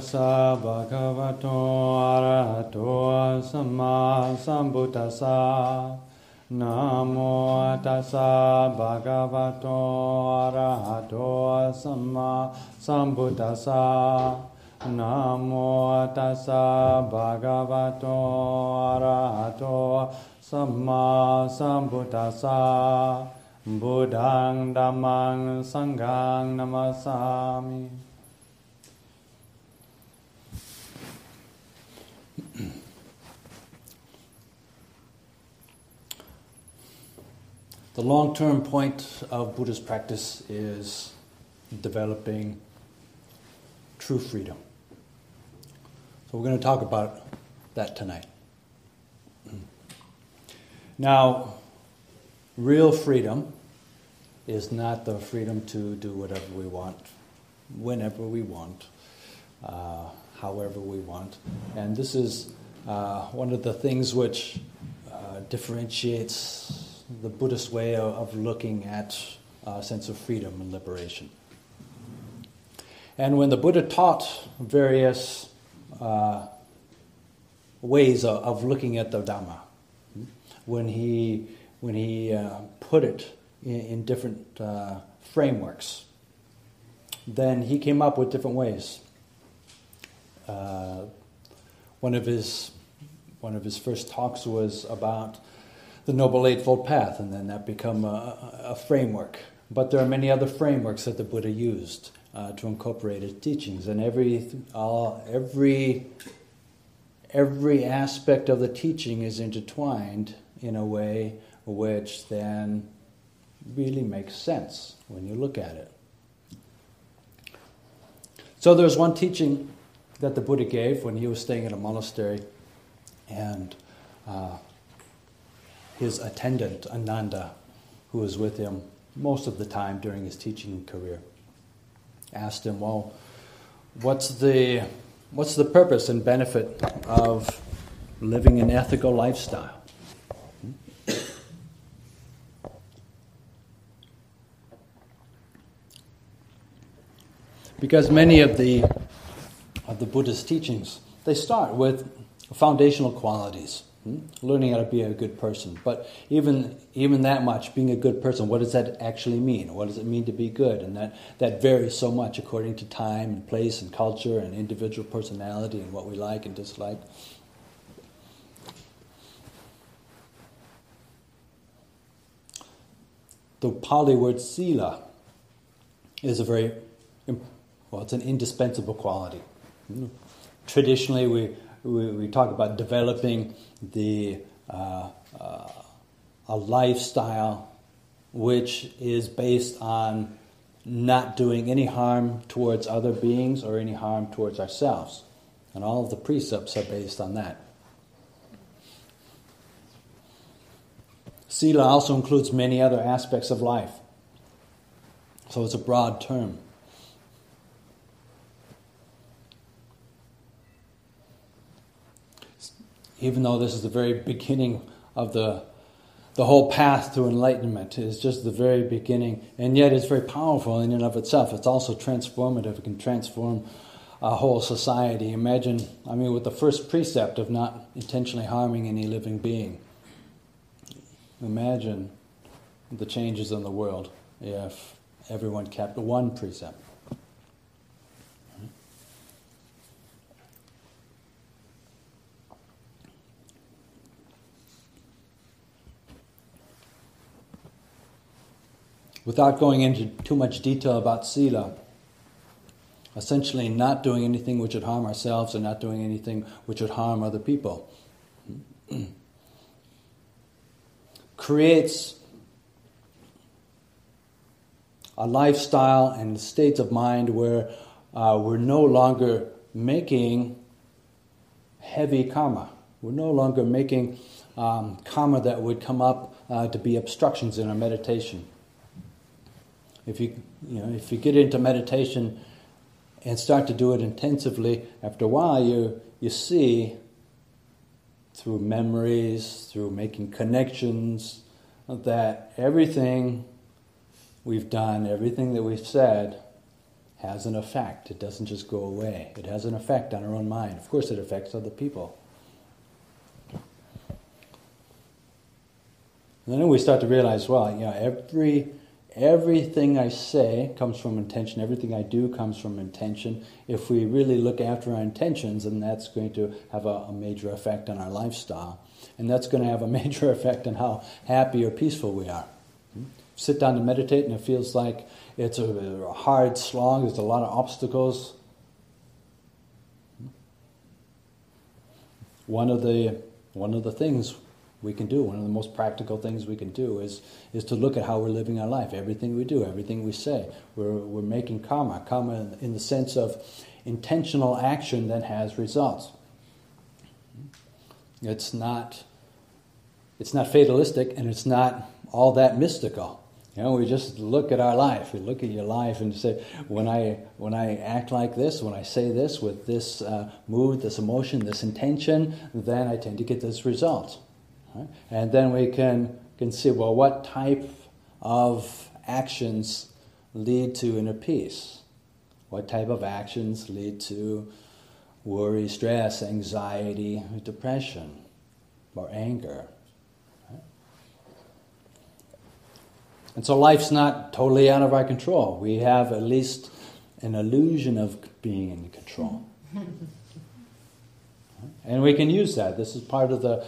tassa bhagavato arahato samma sambuddhassa. Namo tassa bhagavato arahato samma sambuddhassa. Namo tassa bhagavato arahato samma sambuddhassa. Buddhang dhammang sanghang namasami. The long-term point of Buddhist practice is developing true freedom. So we're going to talk about that tonight. Now, real freedom is not the freedom to do whatever we want, whenever we want, however we want. And this is one of the things which differentiates the Buddhist way of looking at a sense of freedom and liberation. And when the Buddha taught various ways of looking at the Dhamma, when he put it in different frameworks, then he came up with different ways. One of his first talks was about the Noble Eightfold Path, and then that became a framework. But there are many other frameworks that the Buddha used to incorporate his teachings, and every aspect of the teaching is intertwined in a way which then really makes sense when you look at it. So there's one teaching that the Buddha gave when he was staying in a monastery, and his attendant, Ananda, who was with him most of the time during his teaching career, asked him, well, what's the purpose and benefit of living an ethical lifestyle? Because many of the Buddhist teachings, they start with foundational qualities, learning how to be a good person. But even that much, being a good person, what does that actually mean? What does it mean to be good? And that varies so much according to time and place and culture and individual personality and what we like and dislike. The Pali word sila is it's an indispensable quality. Traditionally, we talk about developing a lifestyle which is based on not doing any harm towards other beings or any harm towards ourselves. And all of the precepts are based on that. Sila also includes many other aspects of life. So it's a broad term. Even though this is the very beginning of the whole path to enlightenment, it's just the very beginning, and yet it's very powerful in and of itself. It's also transformative. It can transform a whole society. Imagine, with the first precept of not intentionally harming any living being. Imagine the changes in the world if everyone kept one precept. Without going into too much detail about sila, essentially not doing anything which would harm ourselves and not doing anything which would harm other people, creates a lifestyle and states of mind where we're no longer making heavy karma. We're no longer making karma that would come up to be obstructions in our meditation. If you get into meditation and start to do it intensively, after a while you see through memories, through making connections, that everything we've done, everything that we've said has an effect. It doesn't just go away. It has an effect on our own mind. Of course, it affects other people. And then we start to realize, well, everything I say comes from intention. Everything I do comes from intention. If we really look after our intentions, then that's going to have a major effect on our lifestyle. And that's going to have a major effect on how happy or peaceful we are. Sit down to meditate and it feels like it's a hard slog. There's a lot of obstacles. One of the things we can do, one of the most practical things we can do is to look at how we're living our life. Everything we do, everything we say, we're making karma. Karma in the sense of intentional action that has results. It's not fatalistic, and it's not all that mystical. We just look at our life. We look at your life and say, when I act like this, when I say this with this mood, this emotion, this intention, then I tend to get this result. Right? And then we can see, well, what type of actions lead to inner peace? What type of actions lead to worry, stress, anxiety, depression, or anger? And so life's not totally out of our control. We have at least an illusion of being in control. And we can use that. This is part of the,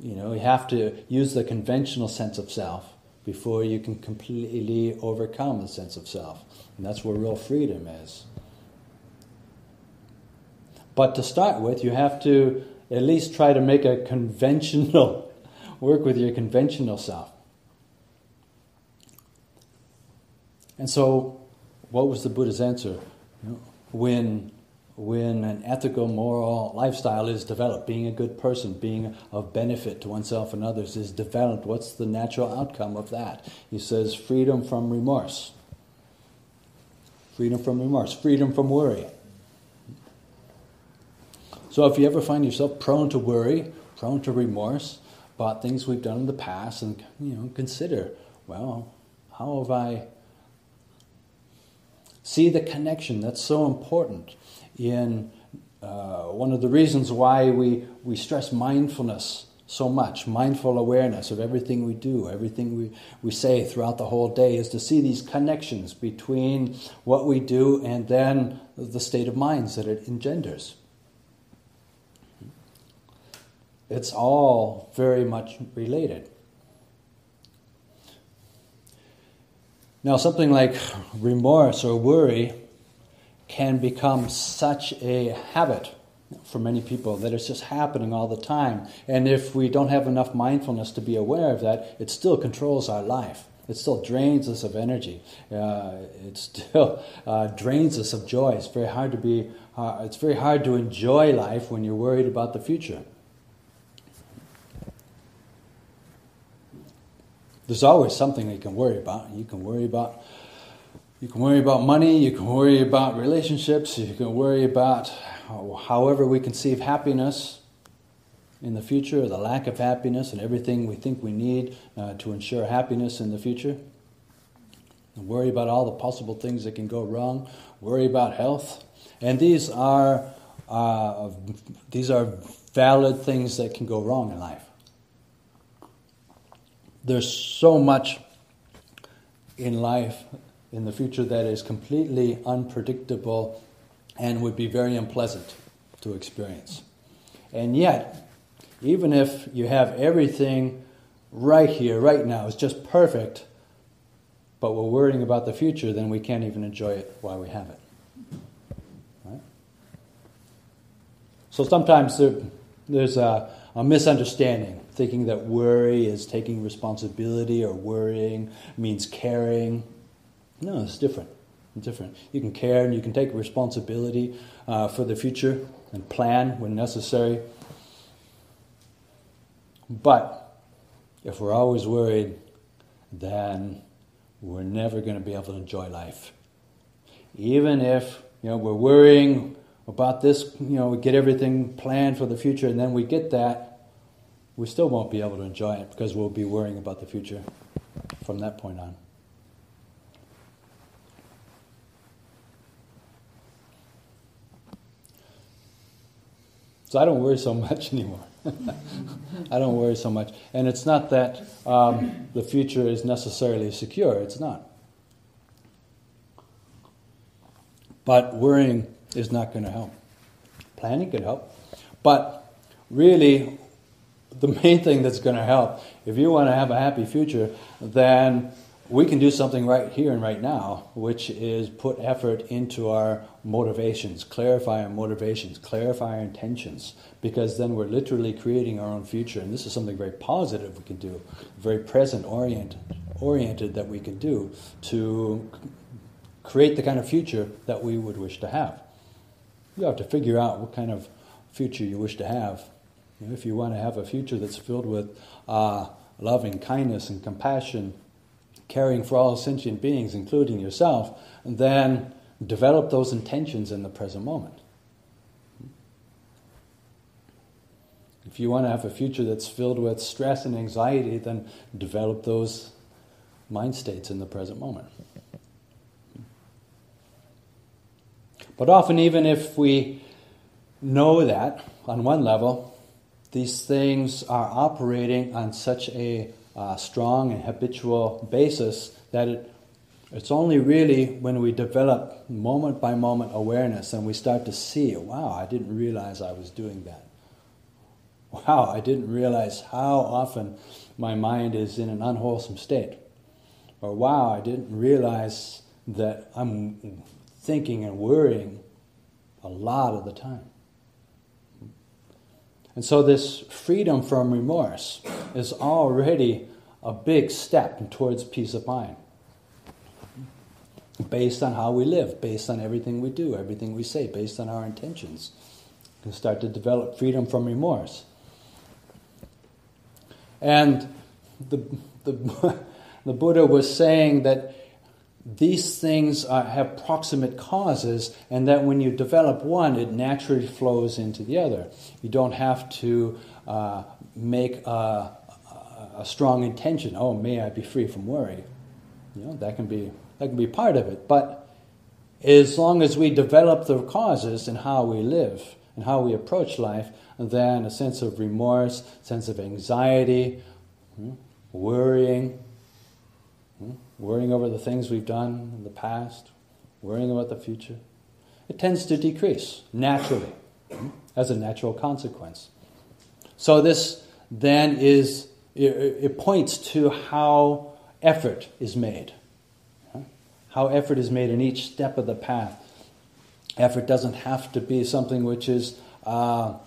you have to use the conventional sense of self before you can completely overcome the sense of self. And that's where real freedom is. But to start with, you have to at least try to make a conventional, work with your conventional self. And so, what was the Buddha's answer? When an ethical, moral lifestyle is developed, being a good person, being of benefit to oneself and others is developed, what's the natural outcome of that? He says, freedom from remorse. Freedom from remorse. Freedom from worry. So if you ever find yourself prone to worry, prone to remorse about things we've done in the past, and consider, well, how have I... See the connection. That's so important. In one of the reasons why we stress mindfulness so much, mindful awareness of everything we do, everything we say throughout the whole day, is to see these connections between what we do and then the state of minds that it engenders. It's all very much related. Now, something like remorse or worry can become such a habit for many people that it's just happening all the time. And if we don't have enough mindfulness to be aware of that, it still controls our life. It still drains us of energy. It still drains us of joy. It's very hard to enjoy life when you're worried about the future. There's always something you can worry about. You can worry about money. You can worry about relationships. You can worry about however we conceive happiness in the future, the lack of happiness, and everything we think we need to ensure happiness in the future. And worry about all the possible things that can go wrong. Worry about health, and these are valid things that can go wrong in life. There's so much in life in the future that is completely unpredictable and would be very unpleasant to experience. And yet, even if you have everything right here, right now, it's just perfect, but we're worrying about the future, then we can't even enjoy it while we have it. Right? So sometimes there's a misunderstanding, thinking that worry is taking responsibility or worrying means caring. No, it's different. It's different. You can care and you can take responsibility for the future and plan when necessary. But if we're always worried, then we're never going to be able to enjoy life. Even if we're worrying about this, we get everything planned for the future, and then we get that, we still won't be able to enjoy it because we'll be worrying about the future from that point on. So I don't worry so much anymore. I don't worry so much. And it's not that the future is necessarily secure. It's not. But worrying is not going to help. Planning could help. But really, the main thing that's going to help, if you want to have a happy future, then we can do something right here and right now, which is put effort into our motivations, clarify our motivations, clarify our intentions, because then we're literally creating our own future. And this is something very positive we can do, very present-oriented that we can do to create the kind of future that we would wish to have. You have to figure out what kind of future you wish to have. You know, if you want to have a future that's filled with loving kindness and compassion, caring for all sentient beings, including yourself, then develop those intentions in the present moment. If you want to have a future that's filled with stress and anxiety, then develop those mind states in the present moment. But often, even if we know that on one level, these things are operating on such a strong and habitual basis that it's only really when we develop moment by moment awareness and we start to see, wow, I didn't realize I was doing that. Wow, I didn't realize how often my mind is in an unwholesome state. Or wow, I didn't realize that I'm thinking and worrying a lot of the time. And so this freedom from remorse is already a big step towards peace of mind. Based on how we live, based on everything we do, everything we say, based on our intentions. We can start to develop freedom from remorse. And the Buddha was saying that these things have proximate causes, and that when you develop one, it naturally flows into the other. You don't have to make a strong intention. Oh, may I be free from worry. You know, that can be part of it. But as long as we develop the causes in how we live and how we approach life, then a sense of remorse, sense of anxiety, worrying over the things we've done in the past, worrying about the future, it tends to decrease naturally as a natural consequence. So this then it points to how effort is made. How effort is made in each step of the path. Effort doesn't have to be something which is so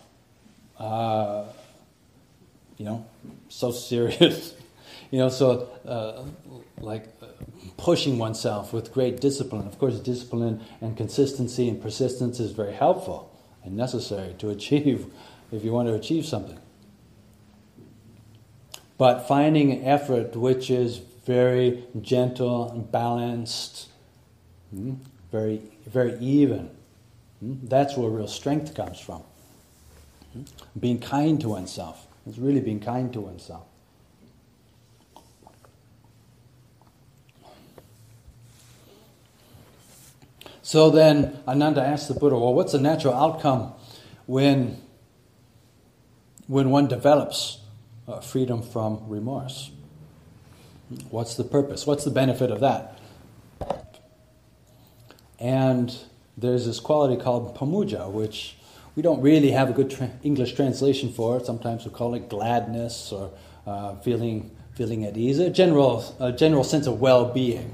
serious. Pushing oneself with great discipline. Of course, discipline and consistency and persistence is very helpful and necessary to achieve if you want to achieve something. But finding an effort which is very gentle and balanced, very, very even, that's where real strength comes from. Being kind to oneself. It's really being kind to oneself. So then Ananda asked the Buddha, well, what's the natural outcome when one develops freedom from remorse? What's the purpose? What's the benefit of that? And there's this quality called pamuja, which we don't really have a good English translation for. Sometimes we call it gladness or feeling at ease, a general sense of well-being.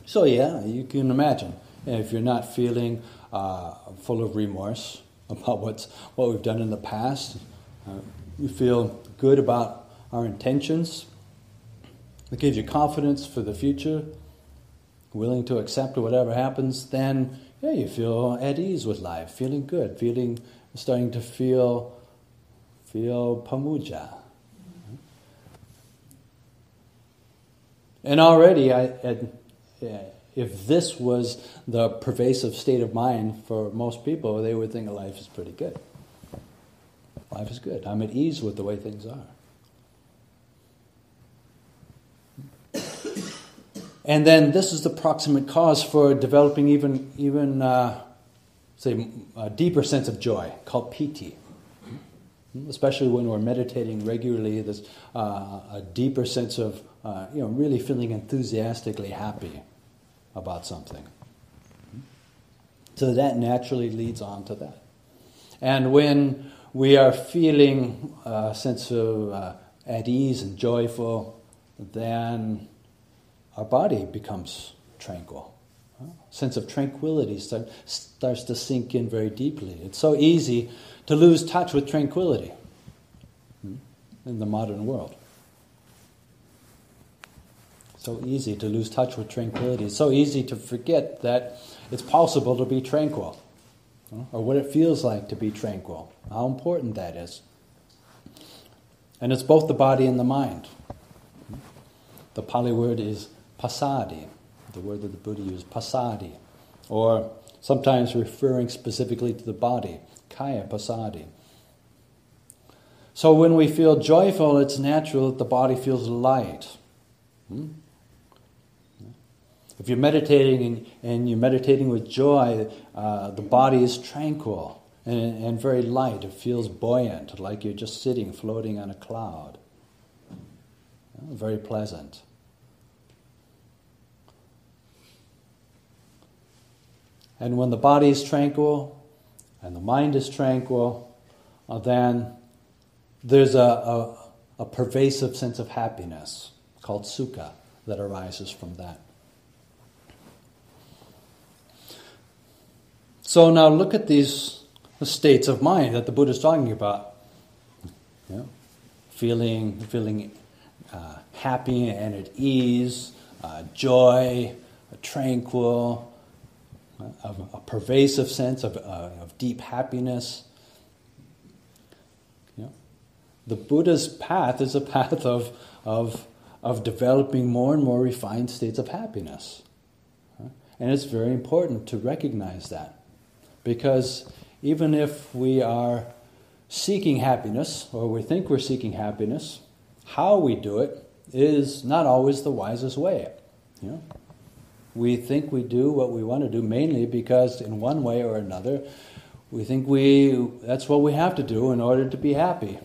So yeah, you can imagine if you're not feeling full of remorse about what we've done in the past, you feel good about our intentions. It gives you confidence for the future, willing to accept whatever happens. Then you feel at ease with life, feeling good, starting to feel pamuja. And already if this was the pervasive state of mind for most people, they would think life is pretty good. Life is good. I'm at ease with the way things are. And then this is the proximate cause for developing even say, a deeper sense of joy called piti. Especially when we're meditating regularly, there's a deeper sense of really feeling enthusiastically happy about something. So that naturally leads on to that. And when we are feeling a sense of at ease and joyful, then our body becomes tranquil. Sense of tranquility starts to sink in very deeply. It's so easy to lose touch with tranquility in the modern world. So easy to lose touch with tranquility. It's so easy to forget that it's possible to be tranquil, or what it feels like to be tranquil, how important that is. And it's both the body and the mind. The Pali word is pasadi, the word that the Buddha used, pasadi, or sometimes referring specifically to the body, kaya pasadi. So when we feel joyful, it's natural that the body feels light. If you're meditating and you're meditating with joy, the body is tranquil and very light. It feels buoyant, like you're just sitting, floating on a cloud. Very pleasant. And when the body is tranquil and the mind is tranquil, then there's a pervasive sense of happiness called sukha that arises from that. So now look at these states of mind that the Buddha is talking about. Feeling happy and at ease, joy, tranquil, a pervasive sense of deep happiness. The Buddha's path is a path of developing more and more refined states of happiness. And it's very important to recognize that. Because even if we are seeking happiness, or we think we're seeking happiness, how we do it is not always the wisest way. We think we do what we want to do mainly because in one way or another, we think that's what we have to do in order to be happy.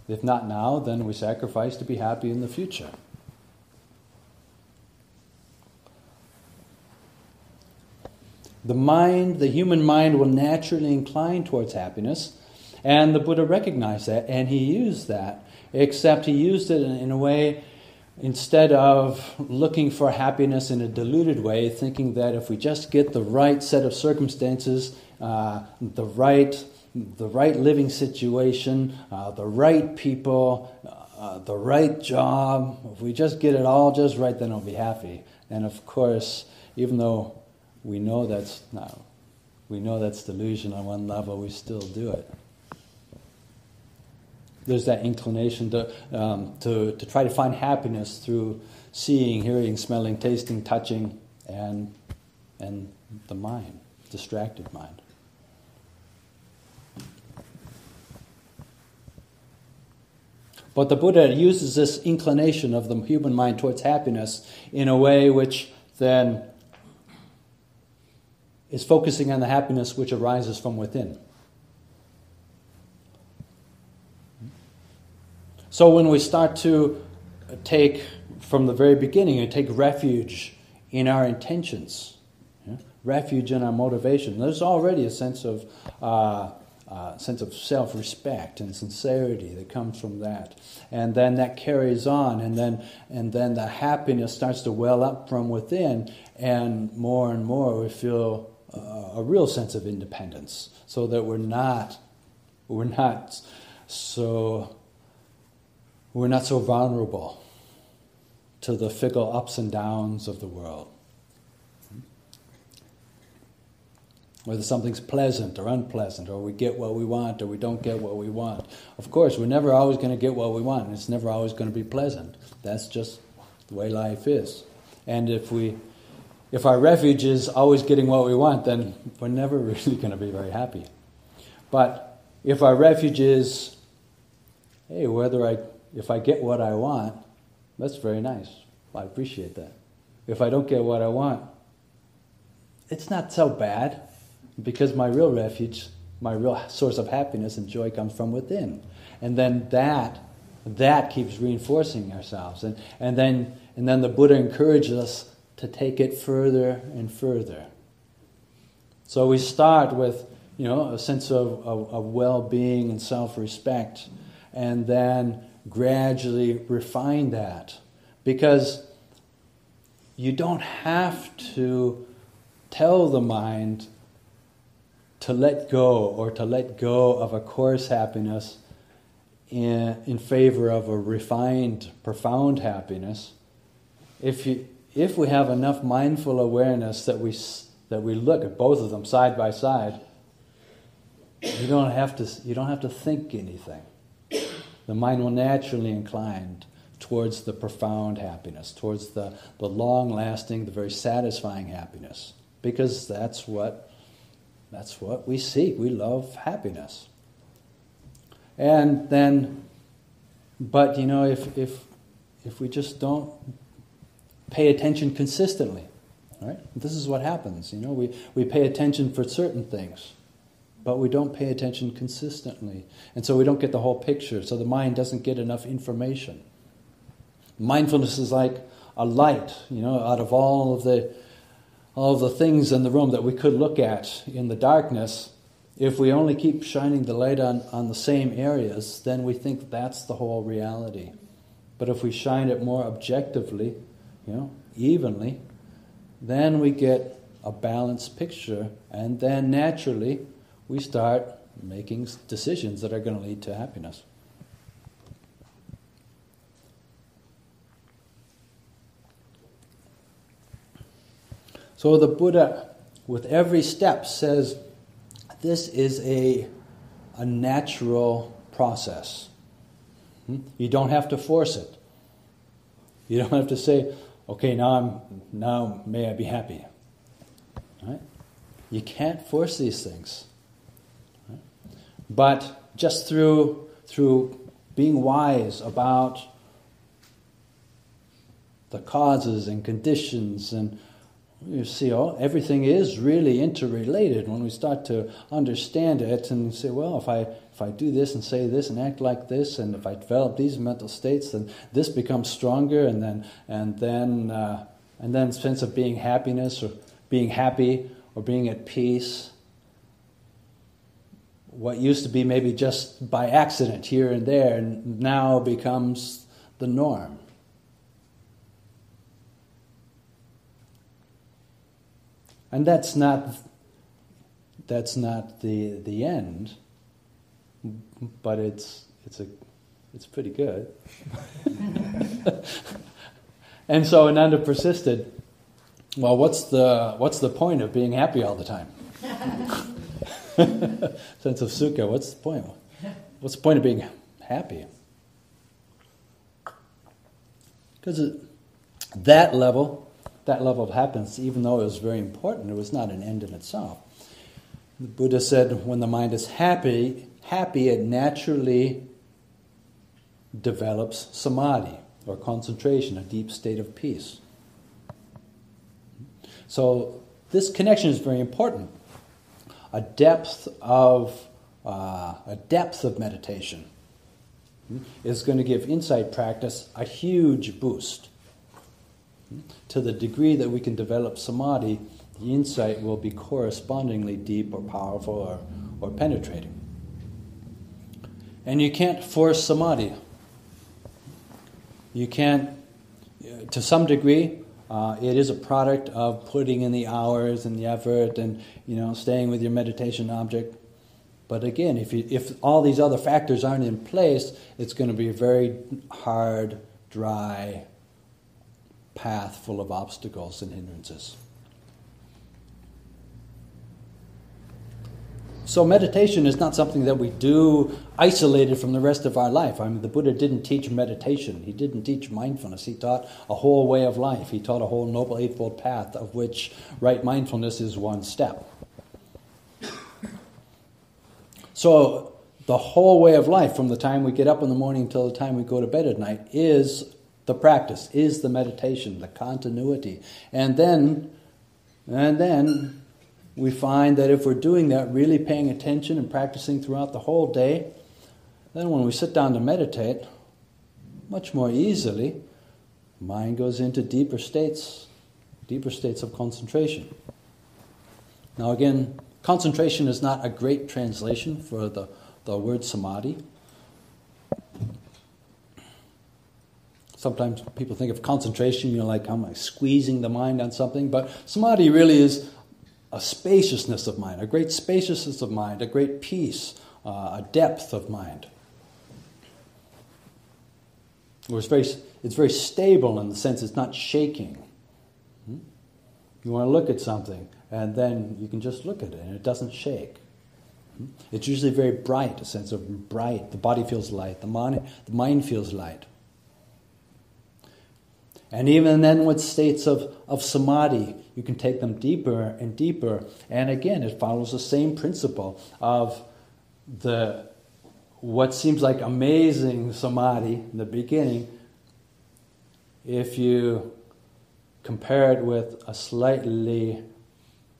If not now, then we sacrifice to be happy in the future. The human mind will naturally incline towards happiness, and the Buddha recognized that, and he used that, except he used it in a way, instead of looking for happiness in a deluded way, thinking that if we just get the right set of circumstances, the right living situation, the right people, the right job, if we just get it all just right, then I'll be happy. And of course, even though we know that's delusion on one level, we still do it. There's that inclination to try to find happiness through seeing, hearing, smelling, tasting, touching, and the mind, distracted mind. But the Buddha uses this inclination of the human mind towards happiness in a way which then is focusing on the happiness which arises from within. So when we start to take, from the very beginning, and take refuge in our intentions, refuge in our motivation, there's already a sense of self-respect and sincerity that comes from that, and then that carries on, and then the happiness starts to well up from within, and more we feel a real sense of independence, so that we're not so vulnerable to the fickle ups and downs of the world. Whether something's pleasant or unpleasant, or we get what we want or we don't get what we want. Of course, we're never always going to get what we want, and it's never always going to be pleasant. That's just the way life is. And if our refuge is always getting what we want, then we're never really going to be very happy. But if our refuge is, hey, if I get what I want, that's very nice. I appreciate that. If I don't get what I want, it's not so bad. because my real refuge, my real source of happiness and joy comes from within. And then that keeps reinforcing ourselves. And then the Buddha encourages us to take it further and further. So we start with, a sense of well-being and self-respect, and then gradually refine that. Because you don't have to tell the mind to let go of a coarse happiness in favor of a refined, profound happiness. If we have enough mindful awareness that we look at both of them side by side, you don't have to think anything. The mind will naturally incline towards the profound happiness, towards the long-lasting, the very satisfying happiness, because that's what we seek. We love happiness. And then, but if we just don't pay attention consistently, right? This is what happens. We pay attention for certain things, but we don't pay attention consistently, and so we don't get the whole picture. So the mind doesn't get enough information. Mindfulness is like a light, out of all of the things in the room that we could look at in the darkness. If we only keep shining the light on the same areas, then we think that's the whole reality. But if we shine it more objectively, evenly, then we get a balanced picture, and then naturally we start making decisions that are going to lead to happiness. So the Buddha, with every step, says this is a natural process. You don't have to force it. You don't have to say, okay, now may I be happy. Right? You can't force these things. Right? But just through being wise about the causes and conditions, and you see, everything is really interrelated when we start to understand it and say, well, if I do this and say this and act like this, and if I develop these mental states, then this becomes stronger, and then sense of being happiness or being happy or being at peace. What used to be maybe just by accident here and there, and now becomes the norm. And that's not the end, but it's pretty good. And so Ananda persisted. Well, what's the point of being happy all the time? Sense of sukha. What's the point? What's the point of being happy? Because that level of happiness, even though it was very important, it was not an end in itself. The Buddha said, when the mind is happy, it naturally develops samadhi, or concentration, a deep state of peace. So this connection is very important. A depth of meditation is going to give insight practice a huge boost. To the degree that we can develop samadhi, the insight will be correspondingly deep or powerful or penetrating. And you can't force samadhi. You can't, to some degree, it is a product of putting in the hours and the effort and staying with your meditation object. But again, if all these other factors aren't in place, it's going to be a very hard, dry path full of obstacles and hindrances. So meditation is not something that we do isolated from the rest of our life. I mean, the Buddha didn't teach meditation. He didn't teach mindfulness. He taught a whole way of life. He taught a whole Noble Eightfold Path, of which right mindfulness is one step. So the whole way of life, from the time we get up in the morning until the time we go to bed at night, is the practice, is the meditation, the continuity. And then we find that if we're doing that, really paying attention and practicing throughout the whole day, then when we sit down to meditate, much more easily, mind goes into deeper states of concentration. Now again, concentration is not a great translation for the word samadhi. Sometimes people think of concentration, like I'm squeezing the mind on something, but samadhi really is a spaciousness of mind, a great spaciousness of mind, a great peace, a depth of mind. It's very stable in the sense it's not shaking. You want to look at something, and then you can just look at it, and it doesn't shake. It's usually very bright, a sense of bright. The body feels light. The mind feels light. And even then with states of samadhi, you can take them deeper and deeper. And again, it follows the same principle of what seems like amazing samadhi in the beginning. If you compare it with a slightly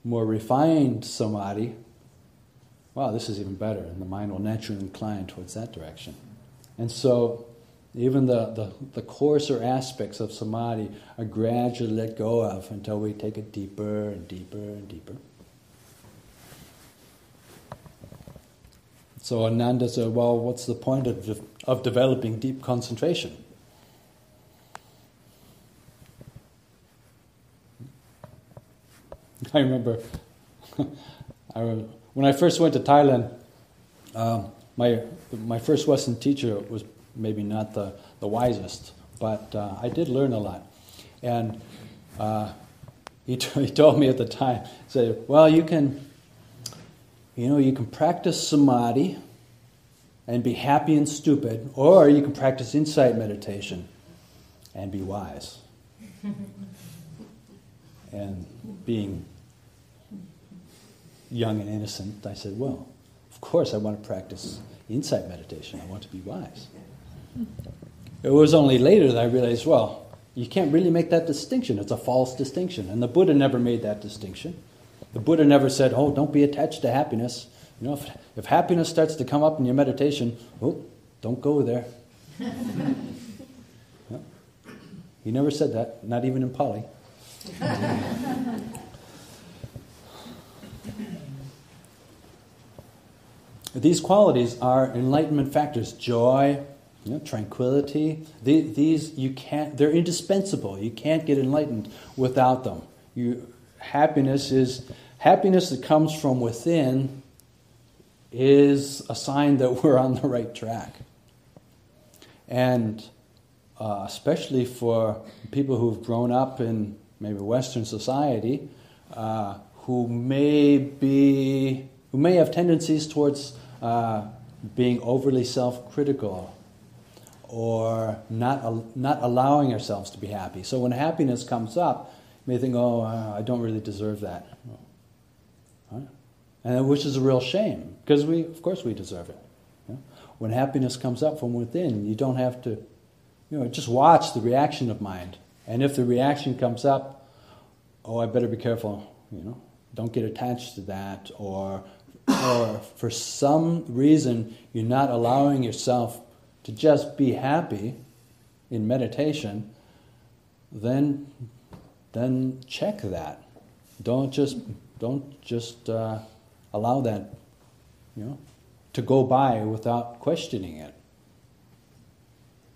more refined samadhi, wow, this is even better, and the mind will naturally incline towards that direction. And so even the coarser aspects of samadhi are gradually let go of until we take it deeper and deeper and deeper. So Ananda said, well, what's the point of developing deep concentration? I remember when I first went to Thailand, my first Western teacher was maybe not the wisest, but I did learn a lot. And he told me at the time, he said, well, you can practice samadhi and be happy and stupid, or you can practice insight meditation and be wise. And being young and innocent, I said, well, of course I want to practice insight meditation. I want to be wise. It was only later that I realized, well, you can't really make that distinction. It's a false distinction. And the Buddha never made that distinction. The Buddha never said, oh, don't be attached to happiness. If happiness starts to come up in your meditation, oh, don't go there. No. He never said that, not even in Pali. These qualities are enlightenment factors: joy, tranquility. These they're indispensable. You can't get enlightened without them. Happiness that comes from within is a sign that we're on the right track. And especially for people who've grown up in maybe Western society, who may have tendencies towards being overly self-critical or not allowing ourselves to be happy. So when happiness comes up, you may think, oh, I don't really deserve that. Right? And which is a real shame, because of course we deserve it. When happiness comes up from within, you don't have to, just watch the reaction of mind. And if the reaction comes up, oh, I better be careful, don't get attached to that, or for some reason you're not allowing yourself to just be happy in meditation, then check that. Don't just allow that, to go by without questioning it.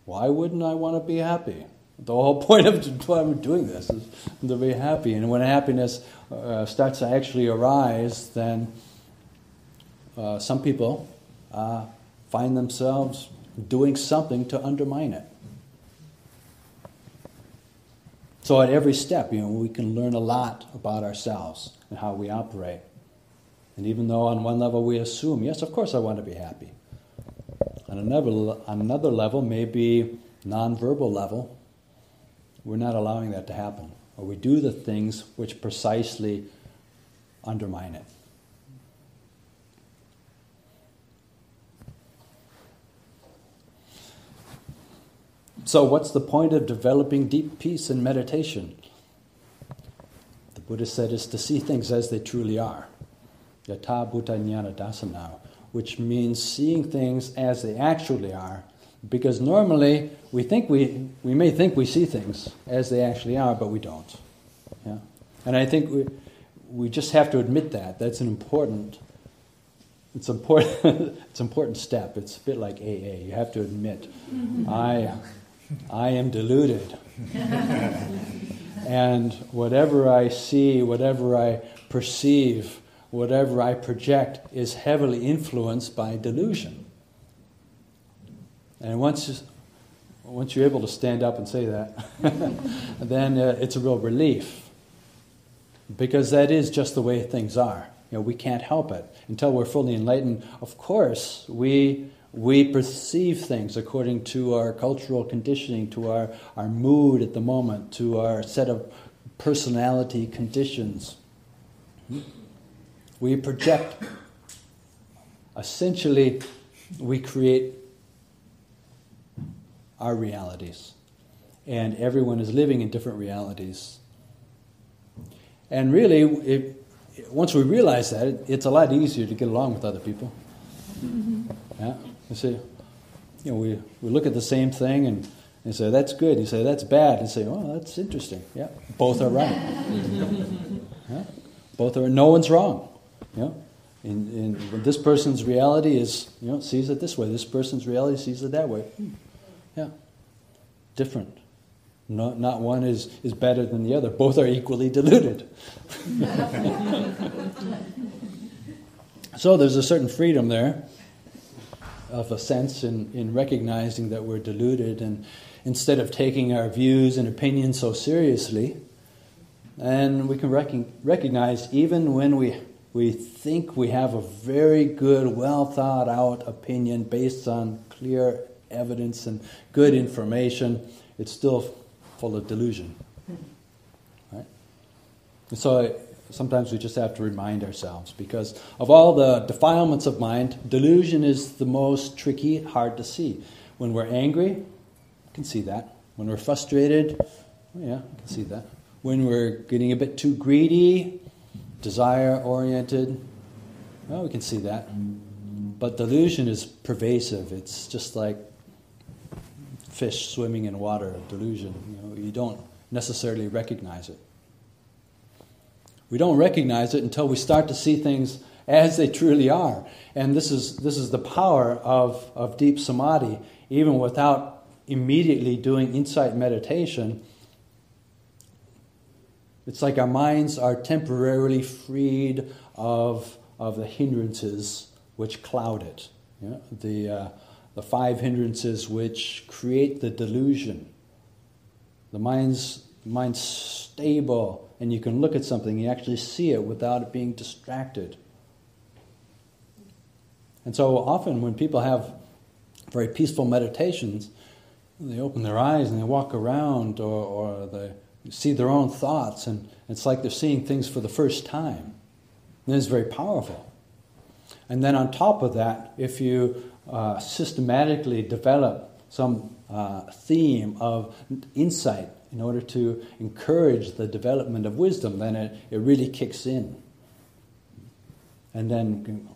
Why wouldn't I want to be happy? The whole point of why I'm doing this is to be happy. And when happiness starts to actually arise, then some people find themselves doing something to undermine it. So at every step, we can learn a lot about ourselves and how we operate. And even though on one level we assume, yes, of course I want to be happy. On another level, maybe non-verbal level, we're not allowing that to happen. Or we do the things which precisely undermine it. So what's the point of developing deep peace in meditation? The Buddha said, is to see things as they truly are. Yatha bhuta jnana dasana, which means seeing things as they actually are. Because normally we may think we see things as they actually are, but we don't. Yeah? And I think we just have to admit that. That's an important step. It's a bit like AA. You have to admit, I am deluded. And whatever I see, whatever I perceive, whatever I project is heavily influenced by delusion. And once you're able to stand up and say that, then it's a real relief. Because that is just the way things are. We can't help it. Until we're fully enlightened, of course, we perceive things according to our cultural conditioning, to our mood at the moment, to our set of personality conditions. We project. Essentially, we create our realities. And everyone is living in different realities. And really, once we realize that, it's a lot easier to get along with other people. Yeah, you see, we look at the same thing and say, that's good. You say, that's bad. And say, oh, that's interesting. Yeah, both are right. Yeah? Both are. No one's wrong. In this person's reality is, sees it this way. This person's reality sees it that way. Yeah, different. Not one is better than the other. Both are equally deluded. So there's a certain freedom there, of a sense in recognizing that we're deluded, and instead of taking our views and opinions so seriously, and we can recognize even when we think we have a very good, well thought out opinion based on clear evidence and good information, it's still full of delusion. Right? And so sometimes we just have to remind ourselves, because of all the defilements of mind, delusion is the most tricky, hard to see. When we're angry, you can see that. When we're frustrated, you can see that. When we're getting a bit too greedy, desire-oriented, we can see that. But delusion is pervasive. It's just like fish swimming in water, delusion. You don't necessarily recognize it. We don't recognize it until we start to see things as they truly are. And this is the power of deep samadhi. Even without immediately doing insight meditation, it's like our minds are temporarily freed of the hindrances which cloud it. The 5 hindrances which create the delusion. The mind's stable, and you can look at something, you actually see it without it being distracted. And so often when people have very peaceful meditations, they open their eyes and they walk around, or they see their own thoughts, and it's like they're seeing things for the first time. And it's very powerful. And then on top of that, if you systematically develop some theme of insight in order to encourage the development of wisdom, then it really kicks in. And then,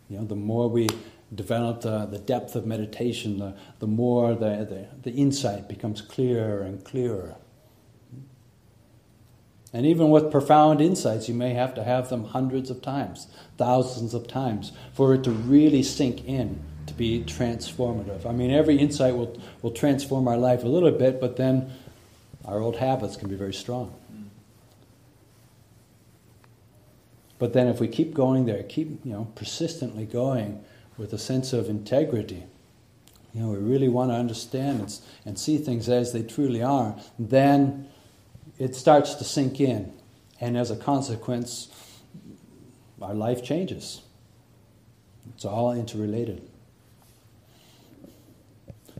the more we develop the depth of meditation, the more the insight becomes clearer and clearer. And even with profound insights, you may have to have them hundreds of times, thousands of times, for it to really sink in, to be transformative. I mean, every insight will transform our life a little bit, but then our old habits can be very strong. But then if we keep going there, keep persistently going with a sense of integrity, we really want to understand and see things as they truly are, then it starts to sink in. And as a consequence, our life changes. It's all interrelated.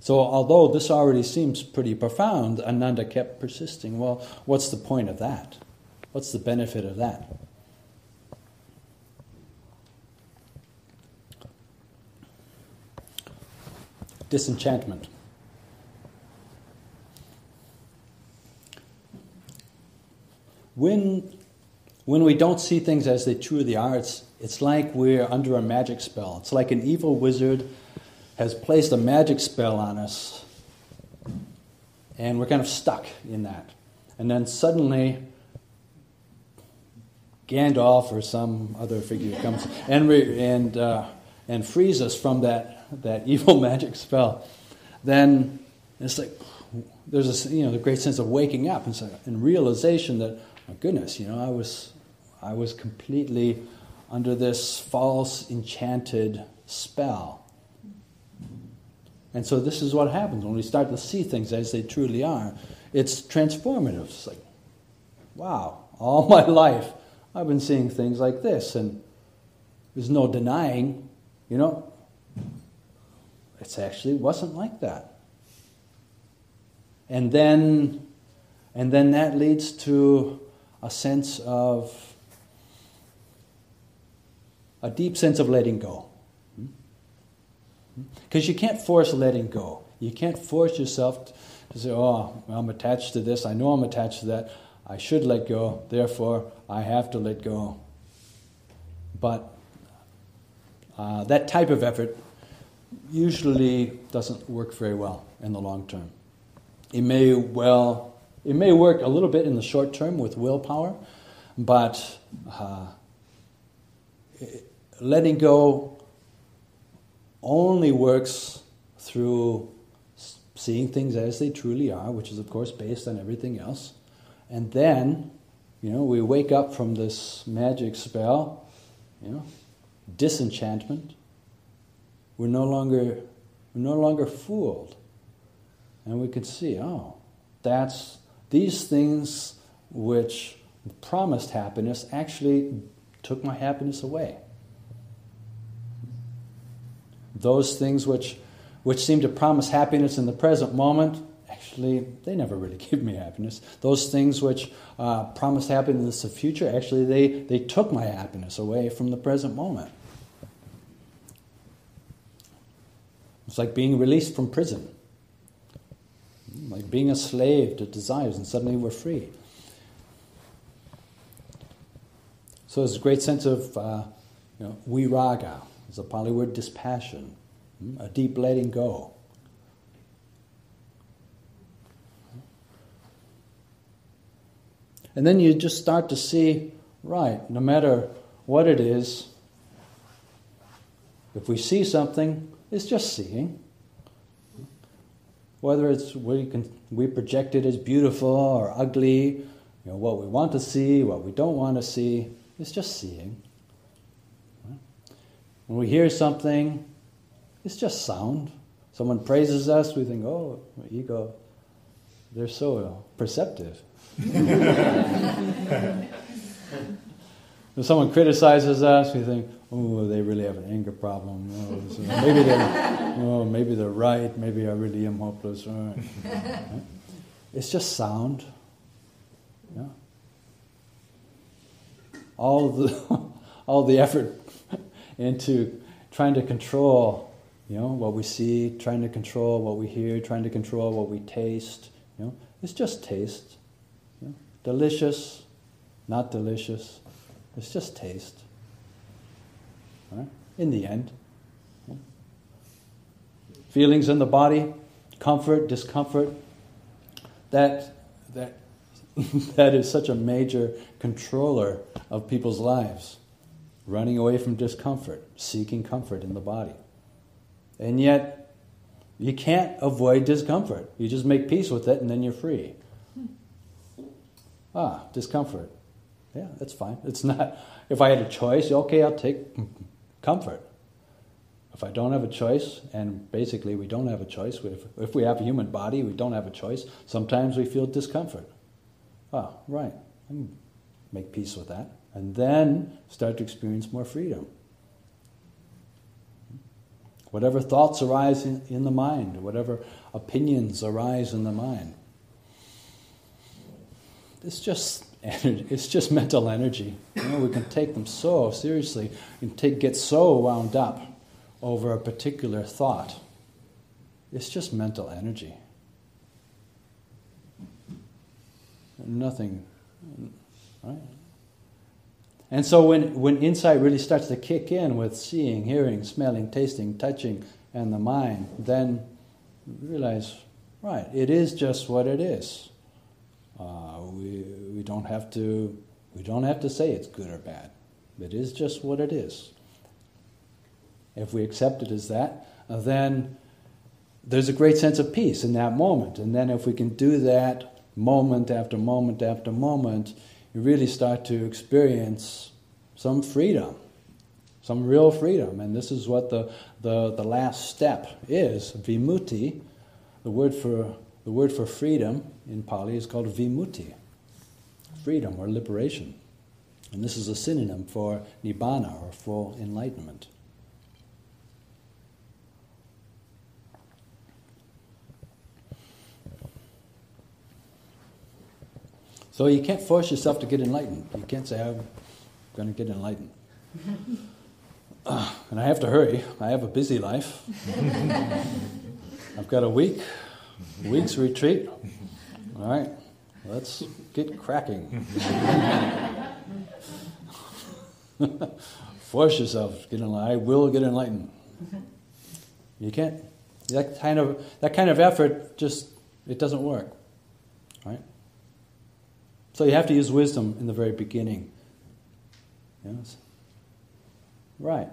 So although this already seems pretty profound, Ananda kept persisting. Well, what's the point of that? What's the benefit of that? Disenchantment. When when we don't see things as they truly are, it's like we're under a magic spell. It's like an evil wizard has placed a magic spell on us, and we're kind of stuck in that. And then suddenly, Gandalf or some other figure comes and frees us from that evil magic spell. Then it's like there's a great sense of waking up and realization that, my goodness, I was completely under this false enchanted spell. And so this is what happens when we start to see things as they truly are. It's transformative. It's like, wow, all my life I've been seeing things like this, and there's no denying, it actually wasn't like that. And then that leads to a deep sense of letting go. Because you can't force letting go. You can't force yourself to say, oh, I'm attached to this, I know I'm attached to that, I should let go, therefore I have to let go. But that type of effort usually doesn't work very well in the long term. It may work a little bit in the short term with willpower, but letting go only works through seeing things as they truly are, which is, of course, based on everything else. And then, we wake up from this magic spell, disenchantment. We're no longer fooled. And we can see, that's these things which promised happiness actually took my happiness away. Those things which seem to promise happiness in the present moment, actually, they never really give me happiness. Those things which promise happiness in the future, actually, they took my happiness away from the present moment. It's like being released from prison. Like being a slave to desires, and suddenly we're free. So there's a great sense of viraga. It's a Pali word, dispassion, a deep letting go. And then you just start to see, right, no matter what it is, if we see something, it's just seeing. Whether it's we project it as beautiful or ugly, what we want to see, what we don't want to see, it's just seeing. When we hear something, it's just sound. Someone praises us, we think, oh, my ego, they're so perceptive. When someone criticizes us, we think, oh, they really have an anger problem. Maybe they're right. Maybe I really am hopeless. Right? It's just sound. Yeah. All the effort into trying to control, what we see, trying to control what we hear, trying to control what we taste. It's just taste. Delicious, not delicious. It's just taste. Right? In the end. Feelings in the body, comfort, discomfort, that is such a major controller of people's lives. Running away from discomfort, seeking comfort in the body. And yet, you can't avoid discomfort. You just make peace with it and then you're free. Discomfort. Yeah, that's fine. It's not, if I had a choice, okay, I'll take comfort. If I don't have a choice, and basically we don't have a choice, if we have a human body, we don't have a choice, sometimes we feel discomfort. Right, I can make peace with that. And then start to experience more freedom. Whatever thoughts arise in the mind, whatever opinions arise in the mind, it's just energy, it's just mental energy. We can take them so seriously, we can get so wound up over a particular thought. It's just mental energy. Nothing, right? And so when insight really starts to kick in with seeing, hearing, smelling, tasting, touching, and the mind, then you realize, right, it is just what it is. We don't have to say it's good or bad. It is just what it is. If we accept it as that, then there's a great sense of peace in that moment. And then if we can do that moment after moment after moment, you really start to experience some freedom, some real freedom. And this is what the last step is, vimutti. The word for freedom in Pali is called vimutti, freedom or liberation. And this is a synonym for nibbana, or full enlightenment. So you can't force yourself to get enlightened. You can't say, I'm going to get enlightened. And I have to hurry. I have a busy life. I've got a week's retreat. All right, let's get cracking. Force yourself to get enlightened. I will get enlightened. You can't. That kind of effort it doesn't work. Right? So you have to use wisdom in the very beginning. Yes. Right.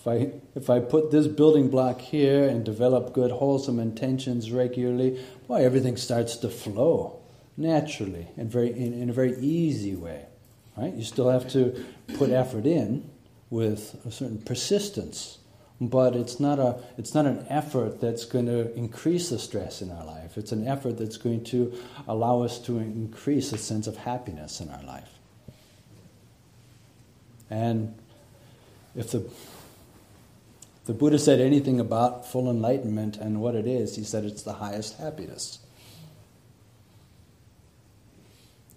If I put this building block here and develop good, wholesome intentions regularly, boy, everything starts to flow naturally and in a very easy way. Right? You still have to put effort in with a certain persistence, but it's not an effort that's going to increase the stress in our life. It's an effort that's going to allow us to increase a sense of happiness in our life. And if the Buddha said anything about full enlightenment and what it is, he said it's the highest happiness.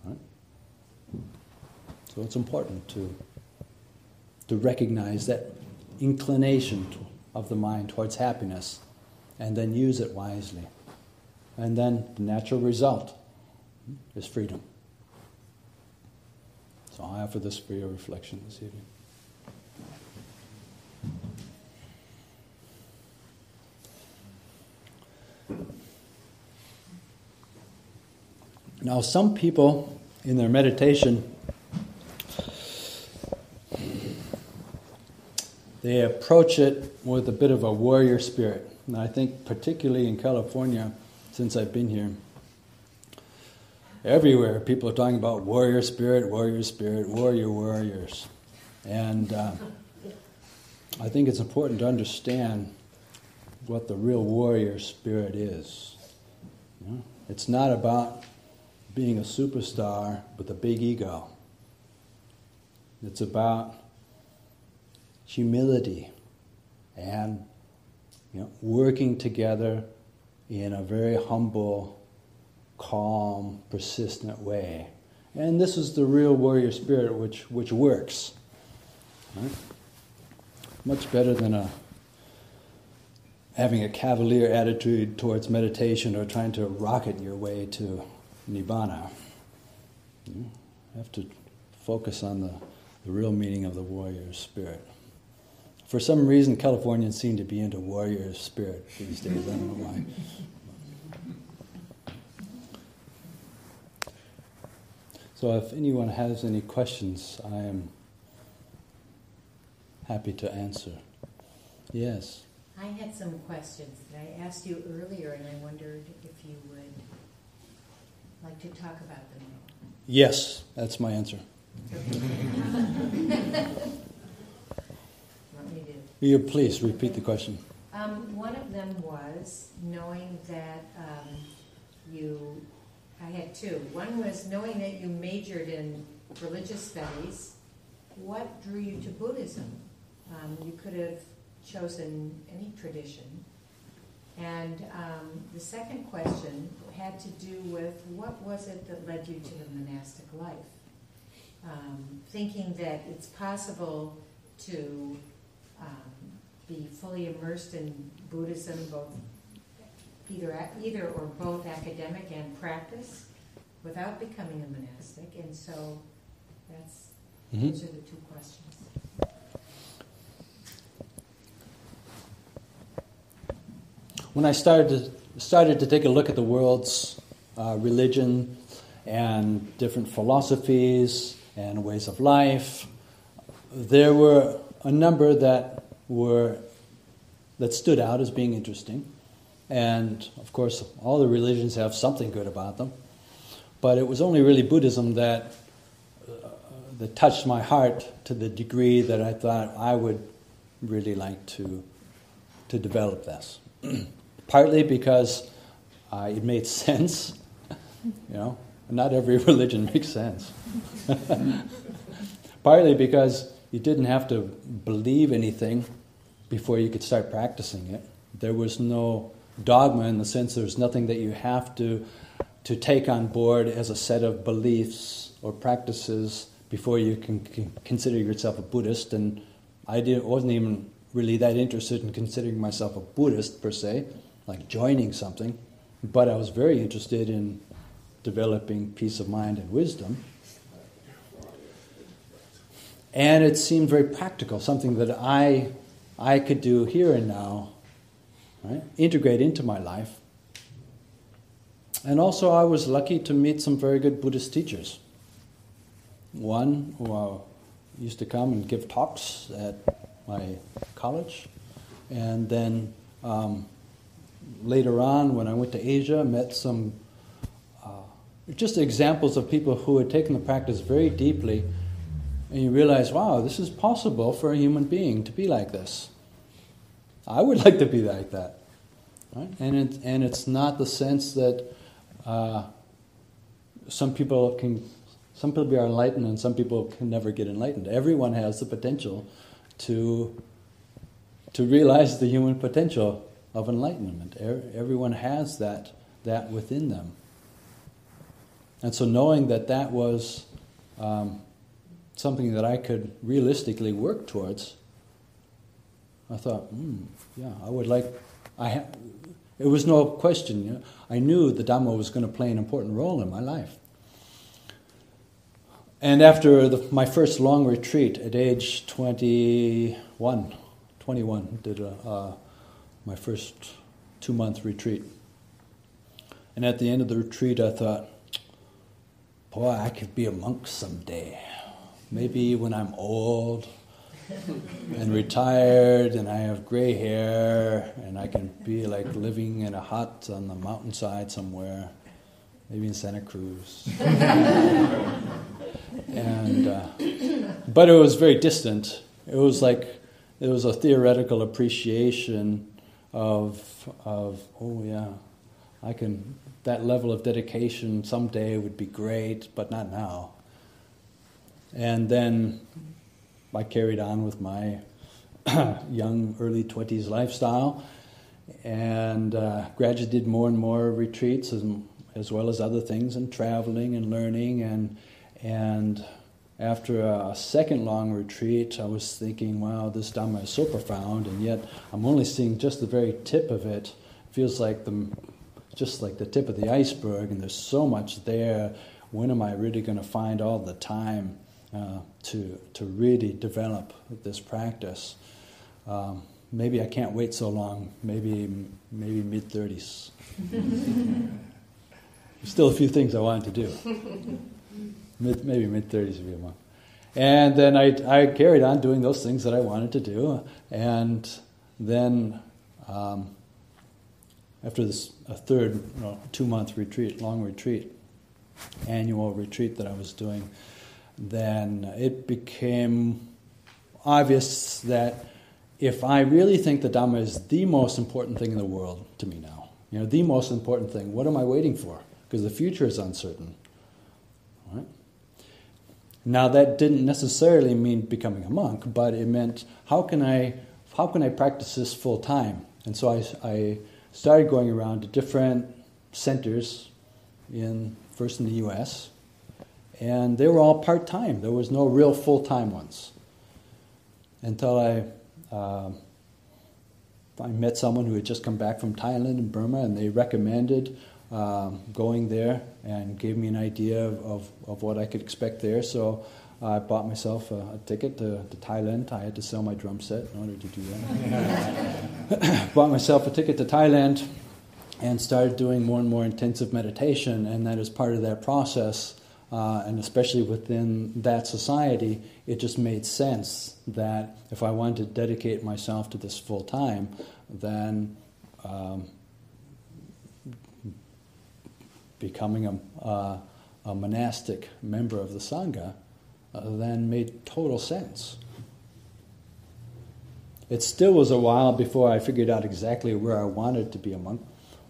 Right? So it's important to recognize that inclination of the mind towards happiness and then use it wisely. And then the natural result is freedom. So I offer this for your reflection this evening. Now, some people in their meditation, they approach it with a bit of a warrior spirit. And I think particularly in California, since I've been here, everywhere people are talking about warrior spirit, warriors. And I think it's important to understand what the real warrior spirit is. You know? It's not about being a superstar with a big ego. It's about humility and working together in a very humble, calm, persistent way. And this is the real warrior spirit which works. Right? Much better than having a cavalier attitude towards meditation or trying to rocket your way to Nibbana. You have to focus on the real meaning of the warrior spirit. For some reason, Californians seem to be into warrior spirit these days. I don't know why. So if anyone has any questions, I am happy to answer. Yes? I had some questions that I asked you earlier, and I wondered if you would like to talk about them. Yes, that's my answer. You please repeat the question. One of them was knowing that I had two. One was knowing that you majored in religious studies. What drew you to Buddhism? You could have chosen any tradition. And the second question had to do with what was it that led you to the monastic life? Thinking that it's possible to be fully immersed in Buddhism, both either or both academic and practice, without becoming a monastic. And so that's Mm-hmm. Those are the two questions. When I started to take a look at the world's religion and different philosophies and ways of life, there were a number that stood out as being interesting. And of course, all the religions have something good about them. But it was only really Buddhism that touched my heart to the degree that I thought I would really like to develop this. Partly because it made sense. Not every religion makes sense. Partly because you didn't have to believe anything before you could start practicing it. There was no dogma in the sense there's nothing that you have to take on board as a set of beliefs or practices before you can consider yourself a Buddhist. And I wasn't even really that interested in considering myself a Buddhist per se, like joining something. But I was very interested in developing peace of mind and wisdom. And it seemed very practical, something that I could do here and now, right? Integrate into my life. And also I was lucky to meet some very good Buddhist teachers. One who used to come and give talks at my college. And then later on, when I went to Asia, met some just examples of people who had taken the practice very deeply. And you realize, wow, this is possible for a human being to be like this. I would like to be like that. Right? And it's not the sense that some people are enlightened and some people can never get enlightened. Everyone has the potential to realize the human potential of enlightenment. Everyone has that within them. And so knowing that was something that I could realistically work towards, I thought, I would like. It was no question. I knew the Dhamma was going to play an important role in my life. And after my first long retreat at age 21, did my first 2-month retreat. And at the end of the retreat, I thought, boy, I could be a monk someday. Maybe when I'm old and retired and I have gray hair and I can be like living in a hut on the mountainside somewhere, maybe in Santa Cruz. But it was very distant. It was like it was a theoretical appreciation of that level of dedication someday would be great, but not now. And then I carried on with my young, early 20s lifestyle and gradually did more and more retreats as well as other things and traveling and learning. And after a second long retreat, I was thinking, wow, this Dhamma is so profound, and yet I'm only seeing just the very tip of it. It feels like just like the tip of the iceberg, and there's so much there. When am I really going to find all the time to really develop this practice? Maybe I can't wait so long. Maybe mid-30s. Still a few things I wanted to do. Maybe mid-30s would be a month. And then I carried on doing those things that I wanted to do. And then after this a third 2-month retreat, long retreat, annual retreat that I was doing, then it became obvious that if I really think the Dhamma is the most important thing in the world to me now, the most important thing, what am I waiting for? Because the future is uncertain. All right? Now that didn't necessarily mean becoming a monk, but it meant how can I practice this full time? And so I started going around to different centers first in the U.S., and they were all part-time. There was no real full-time ones. Until I met someone who had just come back from Thailand and Burma, and they recommended going there and gave me an idea of what I could expect there. So I bought myself a ticket to Thailand. I had to sell my drum set in order to do that. Bought myself a ticket to Thailand and started doing more and more intensive meditation, and that as part of that process, and especially within that society, it just made sense that if I wanted to dedicate myself to this full time, then becoming a monastic member of the Sangha then made total sense. It still was a while before I figured out exactly where I wanted to be a monk,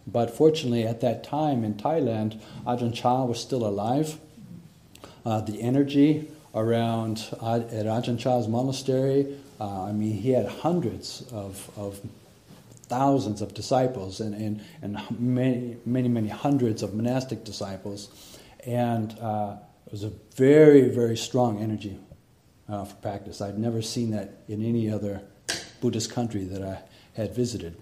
but fortunately at that time in Thailand, Ajahn Chah was still alive. The energy around at Ajahn Chah's monastery, he had hundreds of thousands of disciples and many hundreds of monastic disciples, and it was a very, very strong energy for practice. I'd never seen that in any other Buddhist country that I had visited.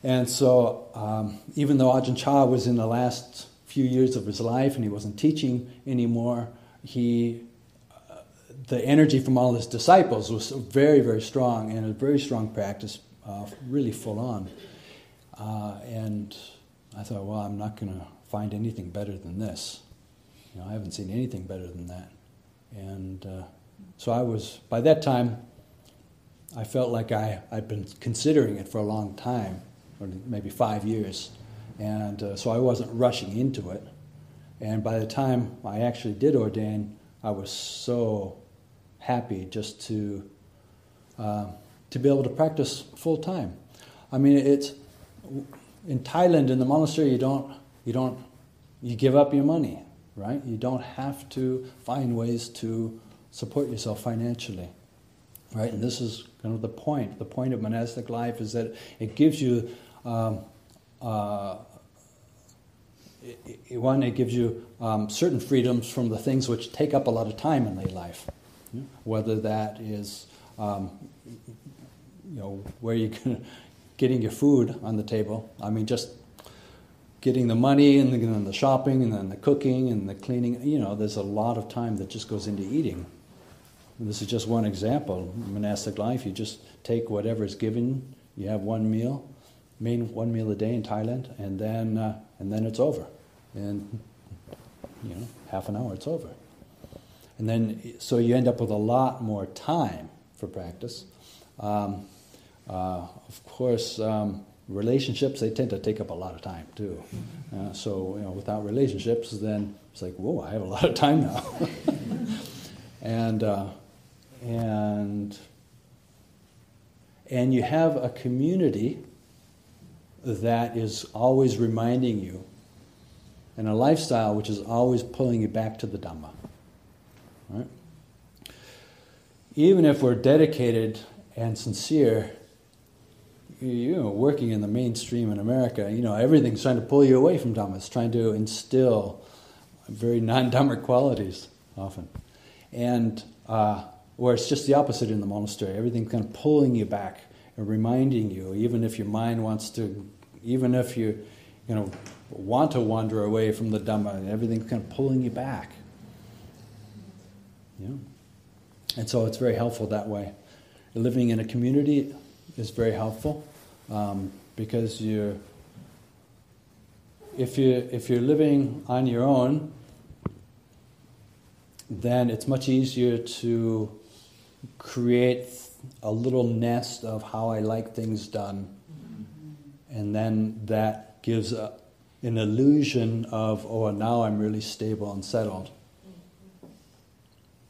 And so even though Ajahn Chah was in the last few years of his life and he wasn't teaching anymore, the energy from all his disciples was very, very strong, and a very strong practice, really full on. And I thought, well, I'm not going to find anything better than this. I haven't seen anything better than that. And so by that time, I felt like I'd been considering it for a long time, or maybe 5 years. And so I wasn't rushing into it. And by the time I actually did ordain, I was so happy just to be able to practice full time. It's in Thailand in the monastery. You give up your money, right? You don't have to find ways to support yourself financially, right? And this is kind of the point. The point of monastic life is that it gives you it gives you certain freedoms from the things which take up a lot of time in lay life, whether that is where you're getting your food on the table. Just getting the money and then the shopping and then the cooking and the cleaning. There's a lot of time that just goes into eating. And this is just one example. In monastic life, you just take whatever is given. You have one meal a day in Thailand, and then it's over. And half an hour, it's over. And then, so you end up with a lot more time for practice. Of course, relationships, they tend to take up a lot of time too. So without relationships, then it's like, whoa, I have a lot of time now. And you have a community that is always reminding you, and a lifestyle which is always pulling you back to the Dhamma. Right? Even if we're dedicated and sincere, working in the mainstream in America, everything's trying to pull you away from Dhamma. It's trying to instill very non-Dhammic qualities often. And where it's just the opposite in the monastery. Everything's kind of pulling you back and reminding you, even if your mind wants to, even if you want to wander away from the Dhamma, everything's kind of pulling you back. And so it's very helpful that way. Living in a community is very helpful because if you're living on your own, then it's much easier to create a little nest of how I like things done, and then that gives an illusion of, now I'm really stable and settled.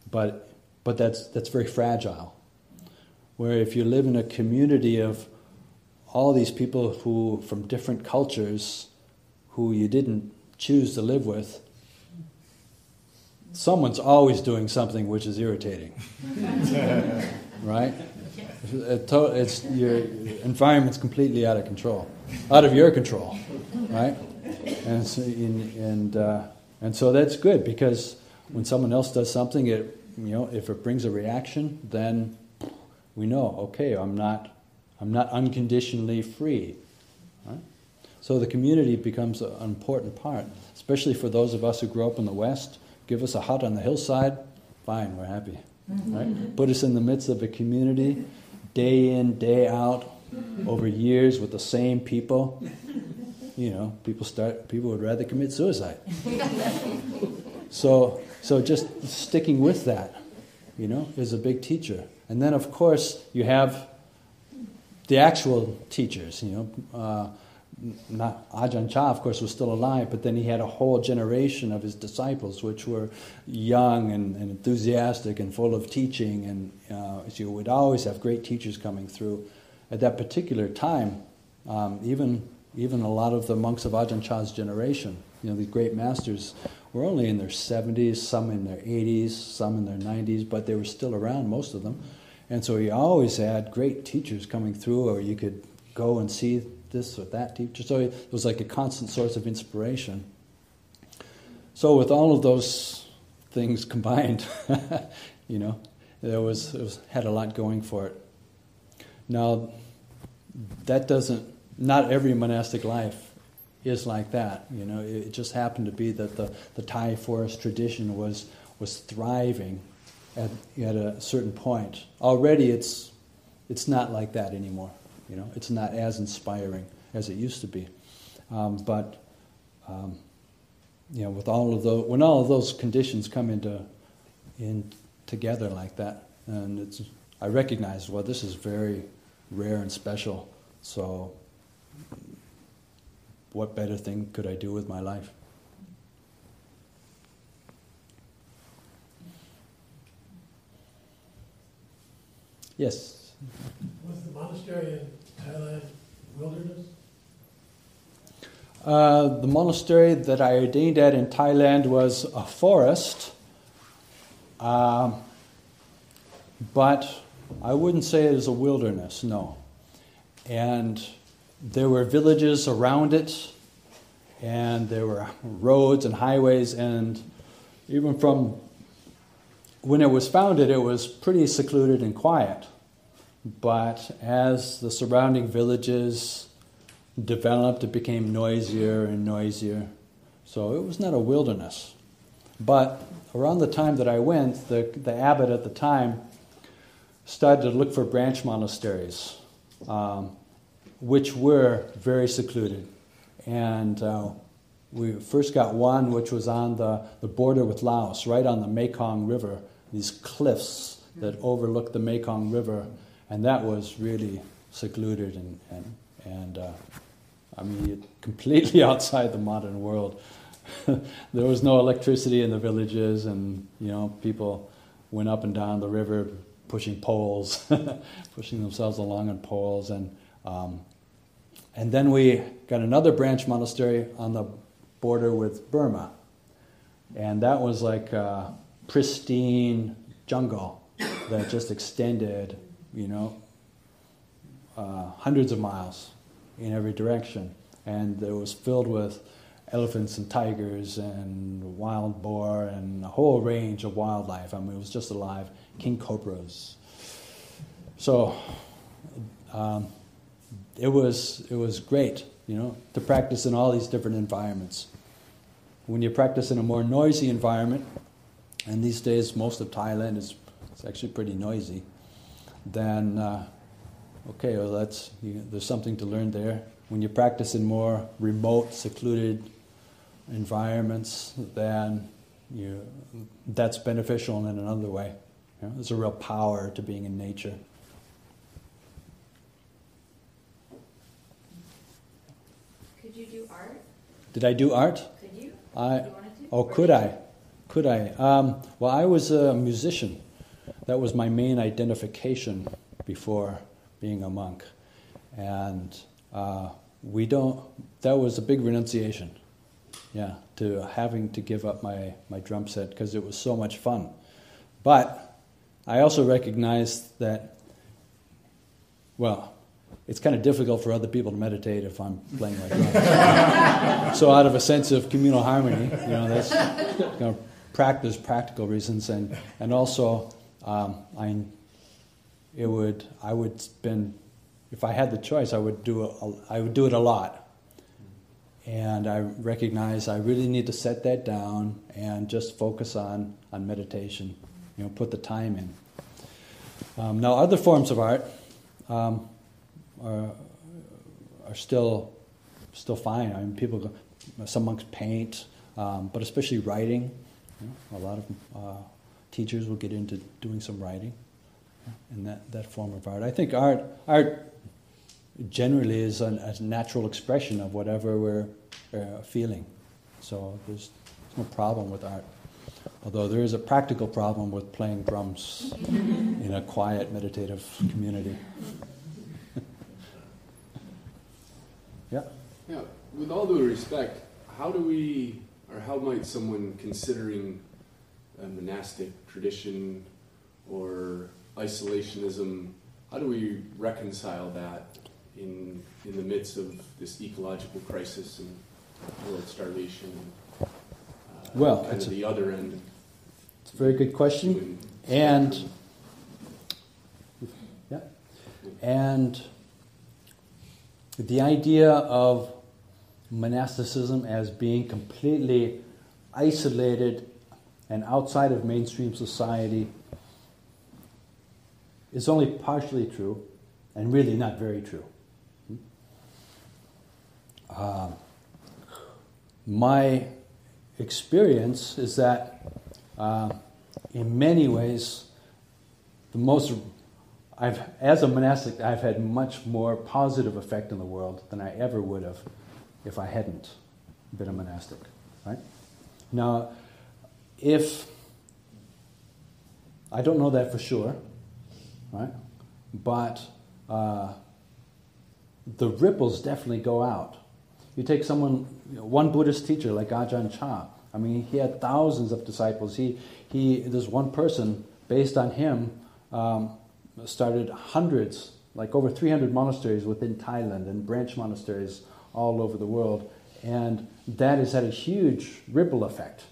But that's very fragile. Where if you live in a community of all these people who from different cultures who you didn't choose to live with, someone's always doing something which is irritating. Right? Your environment's completely out of your control, right? And so that's good, because when someone else does something, if it brings a reaction, then we know, okay, I'm not unconditionally free. Right? So the community becomes an important part, especially for those of us who grew up in the West. Give us a hut on the hillside, fine, we're happy. Right? Put us in the midst of a community, day in, day out, over years with the same people. People would rather commit suicide. So just sticking with that, is a big teacher. And then, of course, you have the actual teachers, not Ajahn Chah, of course, was still alive, but then he had a whole generation of his disciples, which were young and enthusiastic and full of teaching, and so you would always have great teachers coming through. At that particular time, even a lot of the monks of Ajahn Chah's generation, these great masters, were only in their 70s, some in their 80s, some in their 90s, but they were still around, most of them. And so he always had great teachers coming through, or you could go and see this or that teacher. So it was like a constant source of inspiration. So with all of those things combined, it had a lot going for it. Now, not every monastic life is like that. It just happened to be that the Thai forest tradition was thriving at a certain point. Already it's not like that anymore. It's not as inspiring as it used to be. With all of those, when all of those conditions come in together like that, and I recognize, well, this is very rare and special. So, what better thing could I do with my life? Yes. Was the monastery in Thailand wilderness? The monastery that I ordained at in Thailand was a forest, but I wouldn't say it was a wilderness, no. And there were villages around it, and there were roads and highways, and even from when it was founded, it was pretty secluded and quiet. But as the surrounding villages developed, it became noisier and noisier. So it was not a wilderness. But around the time that I went, the abbot at the time started to look for branch monasteries, which were very secluded. And we first got one which was on the border with Laos, right on the Mekong River, these cliffs that overlook the Mekong River. And that was really secluded and completely outside the modern world. There was no electricity in the villages, and people went up and down the river pushing poles, pushing themselves along on poles, and then we got another branch monastery on the border with Burma, and that was like a pristine jungle that just extended, hundreds of miles in every direction, and it was filled with elephants and tigers and wild boar and a whole range of wildlife. It was just alive. King cobras. So it was great, to practice in all these different environments. When you practice in a more noisy environment, and these days most of Thailand is actually pretty noisy, then there's something to learn there. When you practice in more remote, secluded environments, then that's beneficial in another way. There's a real power to being in nature. Could you do art? Did I do art? Could you? You wanted to? Oh, could I? Could I? Well, I was a musician. That was my main identification before being a monk. And that was a big renunciation. Yeah, to having to give up my drum set because it was so much fun. But I also recognized that, it's kind of difficult for other people to meditate if I'm playing my drum. So out of a sense of communal harmony, that's there's practical reasons, and also if I had the choice, I would do it a lot. And I recognize I really need to set that down and just focus on meditation. put the time in. Now, other forms of art are still fine. I mean, some monks paint, but especially writing. A lot of teachers will get into doing some writing, and that form of art. I think art generally is a natural expression of whatever we're feeling. So there's no problem with art. Although there is a practical problem with playing drums in a quiet, meditative community. Yeah? Yeah, with all due respect, how might someone considering a monastic tradition or isolationism, how do we reconcile that in the midst of this ecological crisis and world starvation? Well, it's the other end. It's a very good question, and the idea of monasticism as being completely isolated and outside of mainstream society is only partially true, and really not very true. My experience is that in many ways, as a monastic, I've had much more positive effect in the world than I ever would have if I hadn't been a monastic. Right? Now, I don't know that for sure, right? But the ripples definitely go out. You take one Buddhist teacher like Ajahn Chah. I mean, he had thousands of disciples. There's one person, based on him, started hundreds, like over 300 monasteries within Thailand and branch monasteries all over the world. And that has had a huge ripple effect.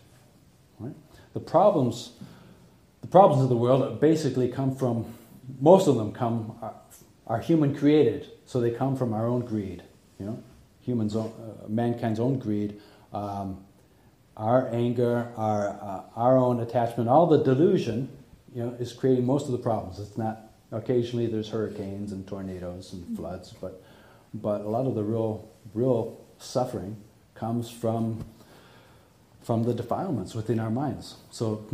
Right? The problems of the world basically come from, most of them are human created, so they come from our own greed, mankind's own greed, our anger, our own attachment, all the delusion, is creating most of the problems. It's not, occasionally there's hurricanes and tornadoes and floods, but a lot of the real suffering comes from the defilements within our minds. So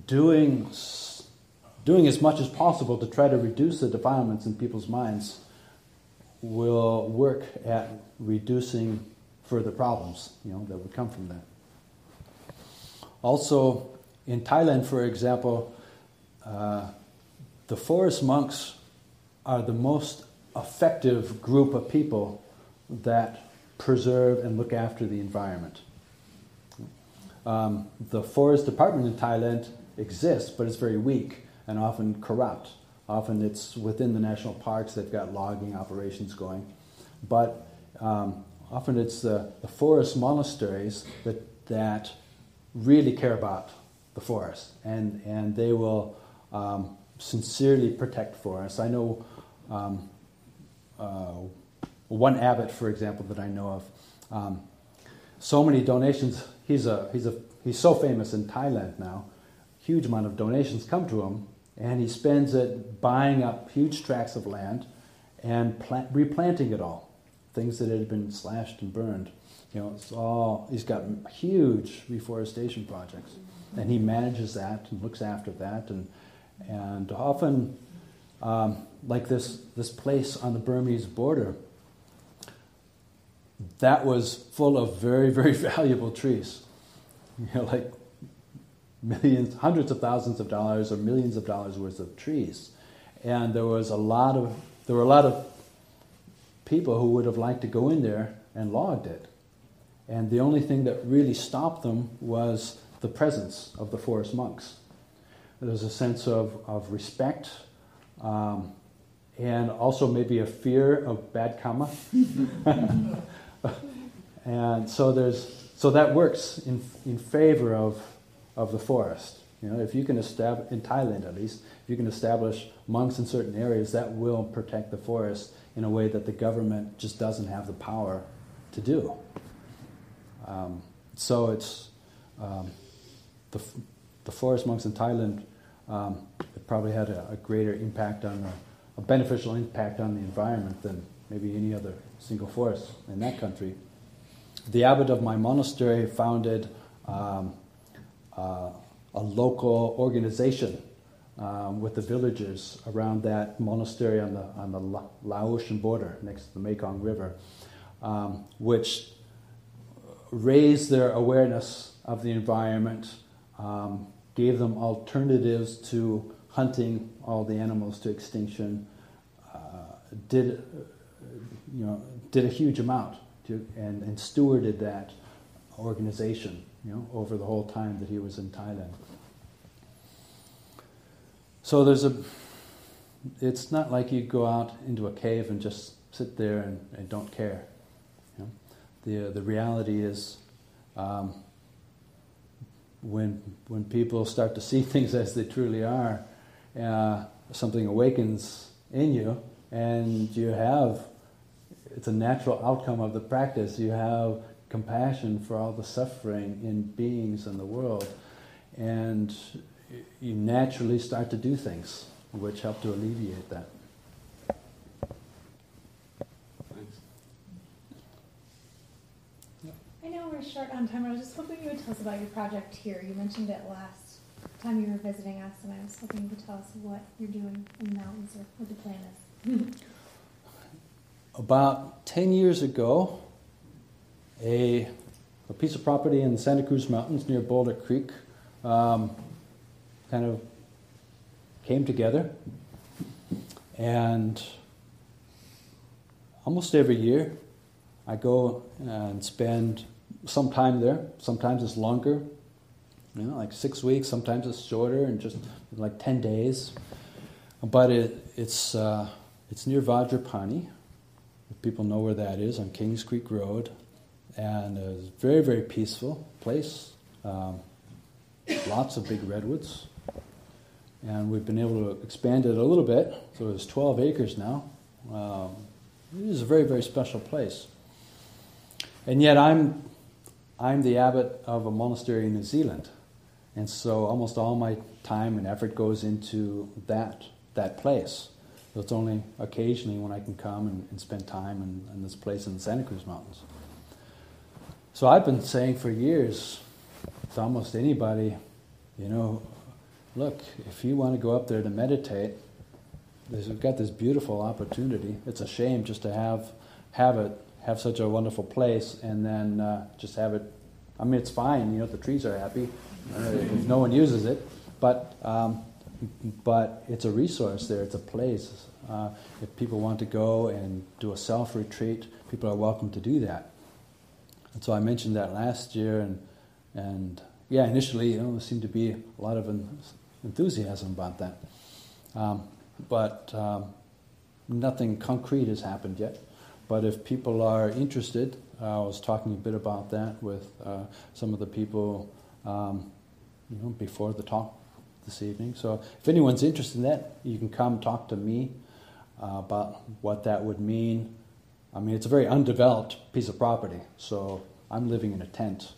doing as much as possible to try to reduce the defilements in people's minds will work at reducing further problems, that would come from that. Also, in Thailand, for example, the forest monks are the most effective group of people that preserve and look after the environment. The forest department in Thailand exists, but it's very weak and often corrupt. Often it's within the national parks, they've got logging operations going. But often it's the forest monasteries that really care about the forest, and they will sincerely protect forests. I know one abbot, for example, that I know of. So many donations. He's so famous in Thailand now. Huge amount of donations come to him, and he spends it buying up huge tracts of land and replanting it all. Things that had been slashed and burned. He's got huge reforestation projects, and he manages that and looks after that, and often, like this place on the Burmese border, that was full of very, very valuable trees, like millions, hundreds of thousands of dollars or millions of dollars worth of trees, and there were a lot of people who would have liked to go in there and logged it. And the only thing that really stopped them was the presence of the forest monks. There was a sense of respect, and also maybe a fear of bad karma. And so that works in favor of the forest. If you can establish, in Thailand at least, if you can establish monks in certain areas, that will protect the forest in a way that the government just doesn't have the power to do. So it's the forest monks in Thailand it probably had a greater impact a beneficial impact on the environment than maybe any other single forest in that country. The abbot of my monastery founded a local organization with the villagers around that monastery on the Laotian border next to the Mekong River, which raised their awareness of the environment, gave them alternatives to hunting all the animals to extinction, did a huge amount and stewarded that organization, over the whole time that he was in Thailand. So it's not like you go out into a cave and just sit there and don't care. The reality is, when people start to see things as they truly are, something awakens in you, and it's a natural outcome of the practice. You have compassion for all the suffering in beings in the world, and you naturally start to do things which help to alleviate that. Thanks. I know we're short on time. I was just hoping you would tell us about your project here. You mentioned it last time you were visiting us, and I was hoping you could tell us what you're doing in the mountains or what the plan is. About 10 years ago, a piece of property in the Santa Cruz Mountains near Boulder Creek kind of came together, and almost every year I go and spend some time there. Sometimes it's longer, like 6 weeks. Sometimes it's shorter, and just like 10 days. But it's near Vajrapani. If people know where that is, on Kings Creek Road, and it's a very, very peaceful place. Lots of big redwoods, and we've been able to expand it a little bit, so it's 12 acres now. It is a very, very special place. And yet I'm the abbot of a monastery in New Zealand, and so almost all my time and effort goes into that place. So it's only occasionally when I can come and spend time in this place in the Santa Cruz Mountains. So I've been saying for years to almost anybody, look, if you want to go up there to meditate, we've got this beautiful opportunity. It's a shame just to have such a wonderful place and then just have it. I mean, it's fine. The trees are happy if no one uses it, but it's a resource there. It's a place. If people want to go and do a self-retreat, people are welcome to do that. And so I mentioned that last year, and initially, there seemed to be a lot of enthusiasm about that. But nothing concrete has happened yet. But if people are interested, I was talking a bit about that with some of the people, before the talk this evening. So if anyone's interested in that, you can come talk to me about what that would mean. I mean, it's a very undeveloped piece of property, so I'm living in a tent.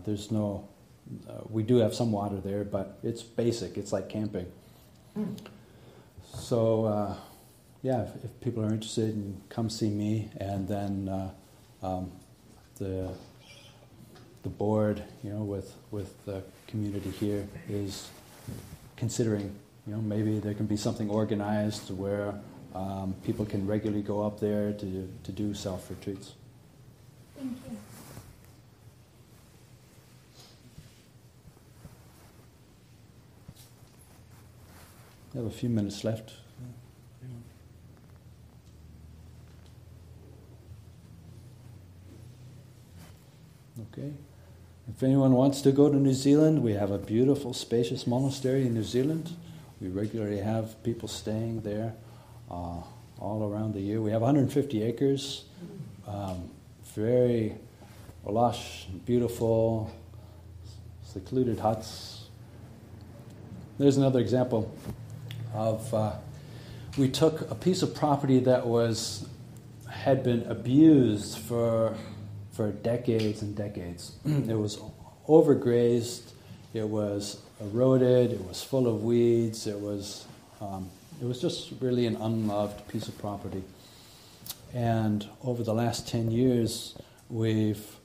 There's no. We do have some water there, but it's basic. It's like camping. So, if people are interested, come see me, and then the board, with the community here is considering, maybe there can be something organized where people can regularly go up there to do self-retreats. Thank you. We have a few minutes left. Okay. If anyone wants to go to New Zealand, we have a beautiful, spacious monastery in New Zealand. We regularly have people staying there all around the year. We have 150 acres, very lush, beautiful, secluded huts. There's another example of we took a piece of property that had been abused for decades and decades. It was overgrazed It was eroded. It was full of weeds. It was just really an unloved piece of property. And over the last 10 years, we've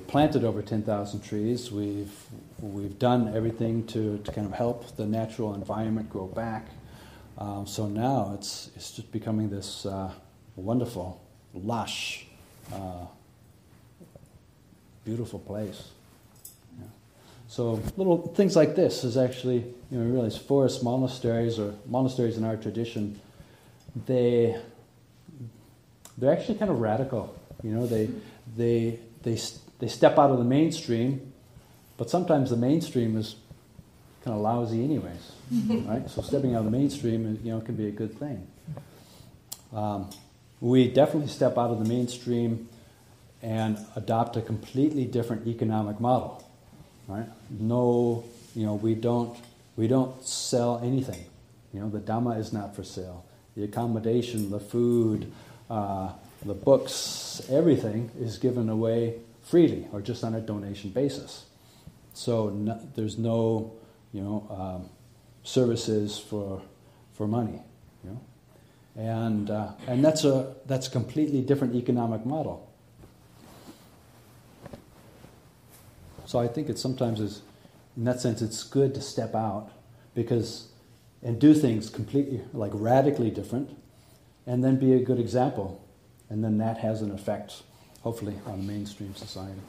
planted over 10,000 trees. We've done everything to kind of help the natural environment grow back. So now it's just becoming this wonderful, lush, beautiful place. Yeah. So little things like this is actually, you realize forest monasteries, or monasteries in our tradition, they're actually kind of radical. They step out of the mainstream, but sometimes the mainstream is kind of lousy anyways, right? So stepping out of the mainstream, can be a good thing. We definitely step out of the mainstream and adopt a completely different economic model, right? No, we don't sell anything. The Dhamma is not for sale. The accommodation, the food, the books, everything is given away freely or just on a donation basis. So there's no, services for money, and that's a completely different economic model. So I think in that sense, it's good to step out and do things completely, like radically different, and then be a good example, and then that has an effect, hopefully, on mainstream society.